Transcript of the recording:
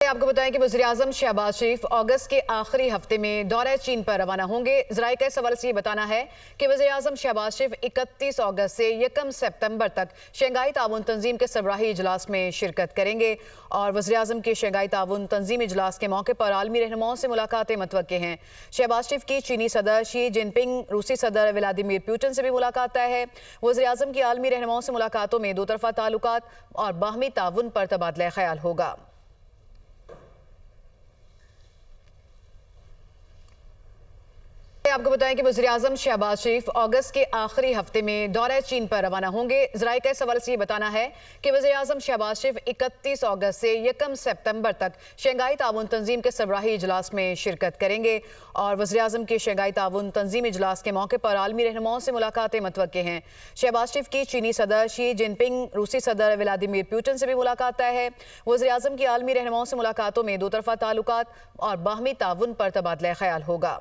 आपको बताएं कि वज़ीर-ए-आज़म शहबाज शरीफ अगस्त के आखिरी हफ्ते में दौरे चीन पर रवाना होंगे। ज़राए के सवाल से ये बताना है कि वज़ीर-ए-आज़म शहबाज शरीफ 31 अगस्त से 1 सितंबर तक शंघाई ताउन तंजीम के सरबराही इजलास में शिरकत करेंगे और वज़ीर-ए-आज़म के शंघाई ताउन तंजीम इजलास के मौके पर आलमी रहनुमाओं से मुलाकातें मुतवक्के हैं। शहबाज शरीफ की चीनी सदर शी जिनपिंग, रूसी सदर व्लादिमीर पुतिन से भी मुलाकात तय है। वज़ीर-ए-आज़म की आलमी रहनुमाओं से मुलाकातों में दो तरफा ताल्लुकात और बाहमी ताउन पर तबादला ख्याल होगा। आपको बताएं कि वज़ीर-ए-आज़म शहबाज शरीफ अगस्त के आखिरी हफ्ते में दौरे चीन पर रवाना होंगे। ज़राए के सवाल से ये बताना है कि वज़ीर-ए-आज़म शहबाज शरीफ 31 अगस्त से 1 सितंबर तक शंघाई ताउन तंजीम के सरबराही इजलास में शिरकत करेंगे और वज़ीर-ए-आज़म के शंघाई ताउन तंजीम इजलास के मौके पर आलमी रहनुमाओं से मुलाकातें मुतवक्के हैं। शहबाज शरीफ की चीनी सदर शी जिनपिंग, रूसी सदर व्लादिमीर पुतिन से भी मुलाकात तय है। वज़ीर-ए-आज़म की आलमी रहनुमाओं से मुलाकातों में दो तरफा ताल्लुकात और बाहमी ताउन पर तबादला ख्याल होगा।